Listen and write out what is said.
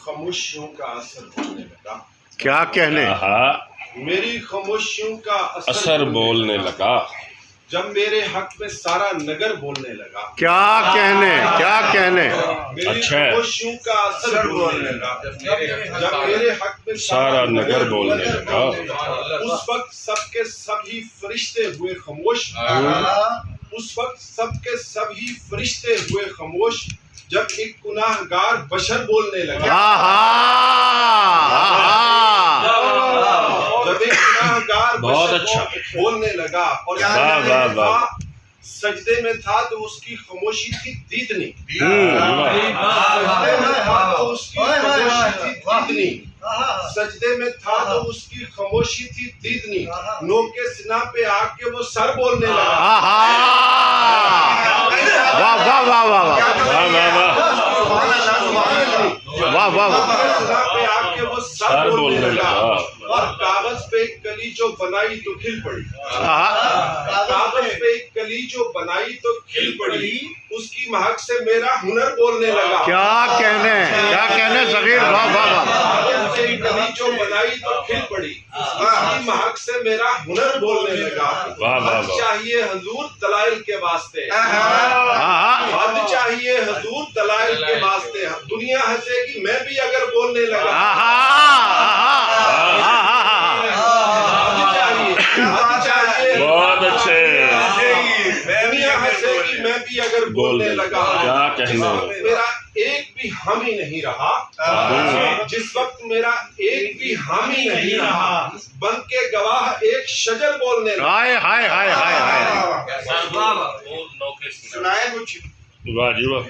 खामोशियों का असर बोलने लगा। क्या कहने? मेरी खामोशियों का असर बोलने लगा। जब मेरे हक में सारा नगर बोलने लगा। क्या कहने? क्या कहने? मेरी खामोशियों का असर बोलने लगा। जब मेरे हक में सारा नगर बोलने लगा। उस वक्त सबके सभी फरिश्ते हुए खामोश। उस वक्त सबके सभी फरिश्ते हुए खामोश जब एक गुनाहगार बशर बोलने लगा। जब एक गुनाहगार बशर बोलने लगा और सजदे में था तो उसकी खामोशी थी दीदनी। सजदे में था तो उसकी खामोशी थी दीदनी। नो के सिना पे आके वो सर बोलने लगा। वाह वाह वाह वाह वाह वाह वाह। सिना पे आके वो सर बोलने लगा। और कागज पे एक कली जो बनाई तो खिल पड़ी। कागज पे एक कली जो बनाई तो खिल पड़ी। उसकी महक से मेरा हुनर बोलने लगा। क्या कहने? क्या कहने सगीर? वाह वाह वाह। कागज पे एक कली जो बनाई तो खिल पड़ी। उसकी महक से मेरा हुनर बोलने लगा। हद चाहिए हुजूर दलाइल के वास्ते। हद चाहिए हुजूर दलाइल के वास्ते। दुनिया हंसेगी मैं भी अगर बोलने लगा। बहुत अच्छे। दुनिया हंसेगी मैं भी अगर बोलने लगा। क्या कहने? मेरा एक भी हामी नहीं रहा। जिस वक्त मेरा एक भी हामी नहीं रहा बन के गवाह एक शजर बोलने लगा। हाय हाय हाय हाय हाय। सुनाए कुछ। वाह जी वाह।